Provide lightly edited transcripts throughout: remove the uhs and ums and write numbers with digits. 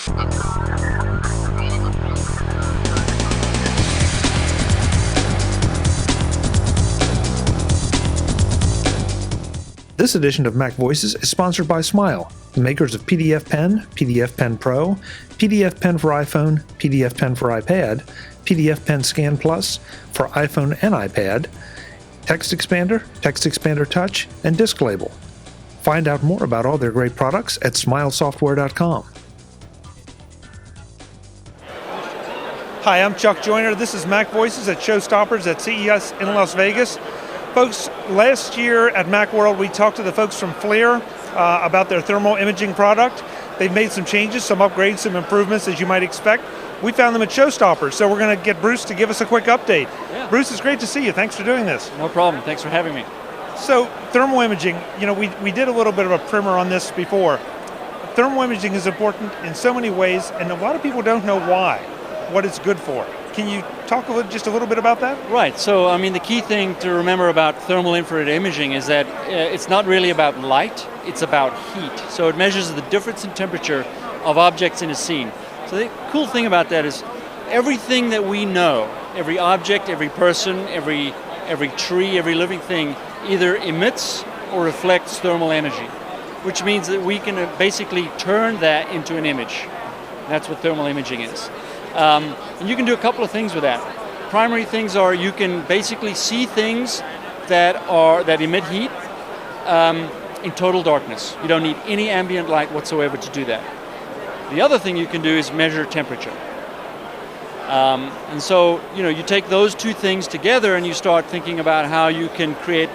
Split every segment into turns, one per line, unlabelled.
This edition of MacVoices is sponsored by Smile, the makers of PDF Pen, PDF Pen Pro, PDF Pen for iPhone, PDF Pen for iPad, PDF Pen Scan Plus for iPhone and iPad, Text Expander Touch, and Disk Label. Find out more about all their great products at smilesoftware.com. Hi, I'm Chuck Joyner. This is MacVoices at ShowStoppers at CES in Las Vegas. Folks, last year at Macworld, we talked to the folks from FLIR about their thermal imaging product. They've made some changes, some upgrades, some improvements, as you might expect. We found them at ShowStoppers, so we're going to get Bruce to give us a quick update.
Yeah.
Bruce, it's great to see you. Thanks for doing this.
No problem. Thanks for having me.
So, thermal imaging, we did a little bit of a primer on this before. Thermal imaging is important in so many ways, and a lot of people don't know why, what it's good for. Can you talk just a little bit about that?
Right. So, the key thing to remember about thermal infrared imaging is that it's not really about light, it's about heat. So it measures the difference in temperature of objects in a scene. So the cool thing about that is everything that we know, every object, every person, every tree, every living thing either emits or reflects thermal energy, which means that we can basically turn that into an image. That's what thermal imaging is. And you can do a couple of things with that. Primary things are you can basically see things that emit heat in total darkness. You don't need any ambient light whatsoever to do that. The other thing you can do is measure temperature. And so, you take those two things together and you start thinking about how you can create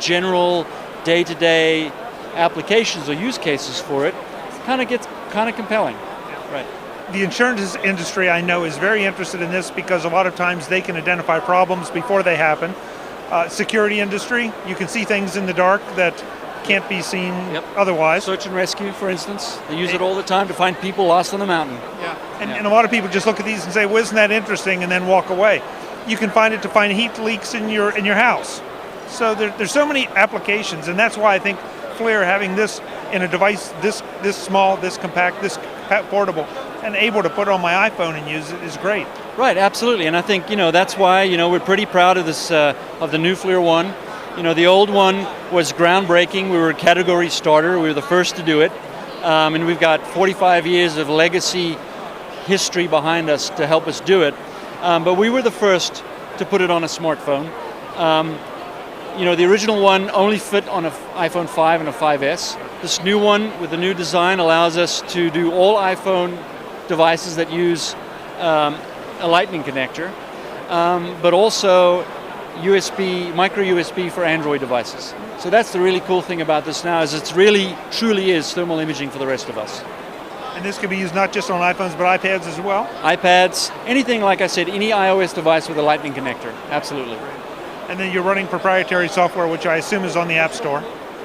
general day-to-day applications or use cases for it. Kind of gets kind of compelling. Right.
The insurance industry, I know, is very interested in this because a lot of times they can identify problems before they happen. Security industry, you can see things in the dark that can't be seen otherwise.
Search and rescue, for instance. They use it all the time to find people lost on the mountain.
Yeah. And a lot of people just look at these and say, well, isn't that interesting, and then walk away. You can find it to find heat leaks in your house. So there's so many applications, and that's why I think FLIR having this in a device this small, this compact, this portable, and able to put on my iPhone and use it is great.
Right, absolutely, and I think that's why we're pretty proud of this of the new FLIR One. The old one was groundbreaking. We were a category starter. We were the first to do it, and we've got 45 years of legacy history behind us to help us do it. But we were the first to put it on a smartphone. The original one only fit on an iPhone 5 and a 5S. This new one with the new design allows us to do all iPhone devices that use a lightning connector, but also micro USB for Android devices. So that's the really cool thing about this now, is it truly is thermal imaging for the rest of us.
And this can be used not just on iPhones, but iPads as well?
iPads, anything, like I said, any iOS device with a lightning connector, absolutely.
And then you're running proprietary software, which I assume is on the App Store.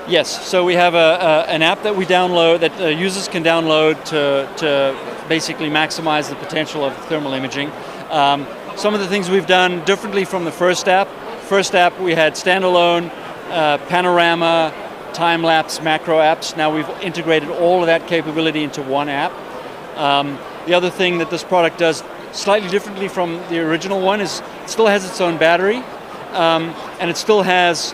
Yes, so we have an app that we download, that users can download to basically maximize the potential of thermal imaging. Some of the things we've done differently from the first app. First app we had standalone, panorama, time-lapse macro apps. Now we've integrated all of that capability into one app. The other thing that this product does slightly differently from the original one is it still has its own battery, and it still has,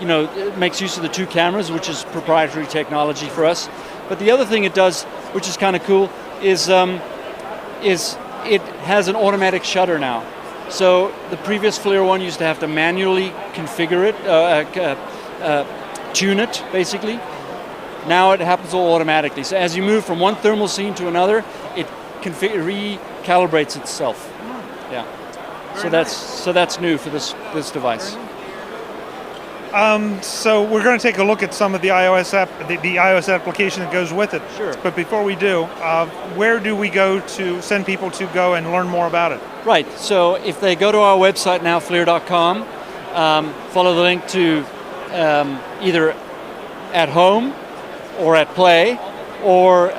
it makes use of the two cameras, which is proprietary technology for us. But the other thing it does, which is kind of cool, is it has an automatic shutter now. So the previous FLIR One used to have to manually configure it, tune it, basically. Now it happens all automatically. So as you move from one thermal scene to another, it recalibrates itself. Yeah. So that's new for this device.
So we're going to take a look at some of the iOS the iOS application that goes with it.
Sure.
But before we do, where do we go to send people to go and learn more about it?
Right. So if they go to our website now, FLIR.com, follow the link to either at home or at play, or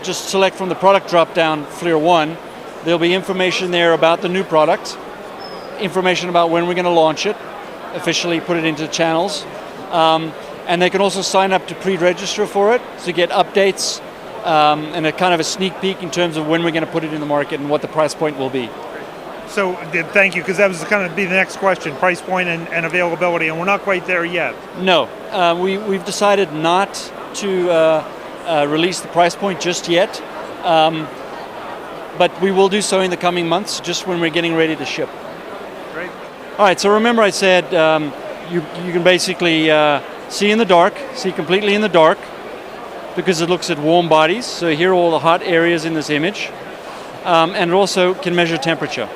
just select from the product drop-down FLIR One. There'll be information there about the new product, information about when we're going to launch it, officially put it into channels, and they can also sign up to pre-register for it to get updates and a kind of a sneak peek in terms of when we're going to put it in the market and what the price point will be.
So thank you, because that was going to be the next question, price point and availability, and we're not quite there yet.
No, we've decided not to release the price point just yet, but we will do so in the coming months, just when we're getting ready to ship.
Great.
All right, so remember I said you can basically see in the dark, see completely in the dark, because it looks at warm bodies, so here are all the hot areas in this image, and it also can measure temperature.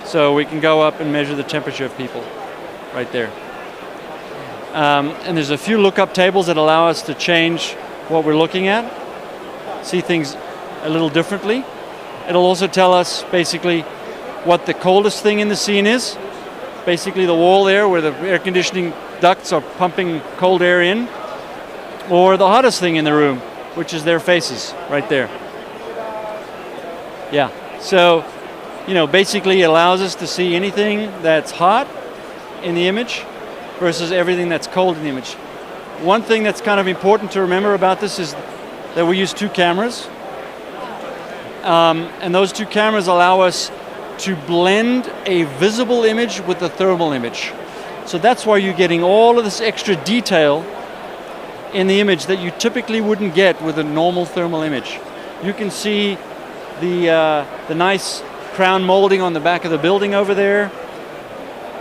So we can go up and measure the temperature of people right there. And there's a few lookup tables that allow us to change what we're looking at, see things a little differently. It'll also tell us basically what the coldest thing in the scene is, basically the wall there where the air conditioning ducts are pumping cold air in, or the hottest thing in the room, which is their faces right there. Yeah, so basically it allows us to see anything that's hot in the image versus everything that's cold in the image. One thing that's kind of important to remember about this is that we use two cameras. And those two cameras allow us to blend a visible image with a thermal image. So that's why you're getting all of this extra detail in the image that you typically wouldn't get with a normal thermal image. You can see the nice crown molding on the back of the building over there.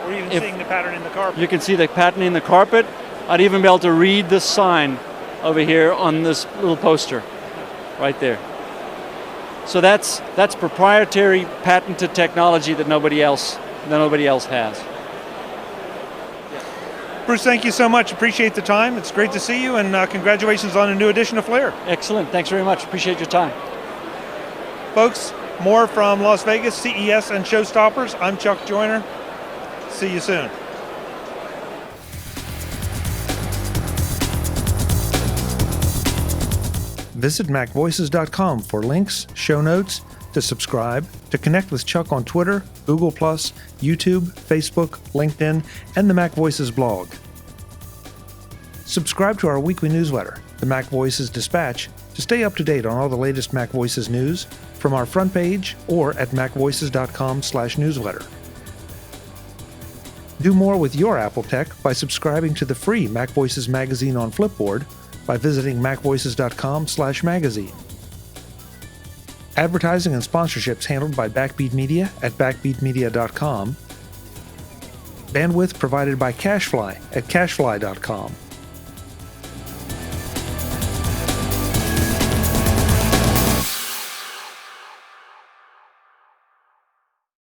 We're even seeing the pattern in the carpet.
You can see the pattern in the carpet. I'd even be able to read the sign over here on this little poster right there. So that's proprietary patented technology that nobody else has.
Bruce, thank you so much. Appreciate the time. It's great to see you, and congratulations on a new edition of FLIR.
Excellent. Thanks very much. Appreciate your time.
Folks, more from Las Vegas, CES, and ShowStoppers. I'm Chuck Joyner. See you soon. Visit MacVoices.com for links, show notes, to subscribe, to connect with Chuck on Twitter, Google+, YouTube, Facebook, LinkedIn, and the MacVoices blog. Subscribe to our weekly newsletter, the MacVoices Dispatch, to stay up to date on all the latest MacVoices news from our front page or at MacVoices.com/newsletter. Do more with your Apple tech by subscribing to the free MacVoices magazine on Flipboard by visiting MacVoices.com/magazine. Advertising and sponsorships handled by Backbeat Media at backbeatmedia.com. Bandwidth provided by CashFly at cashfly.com.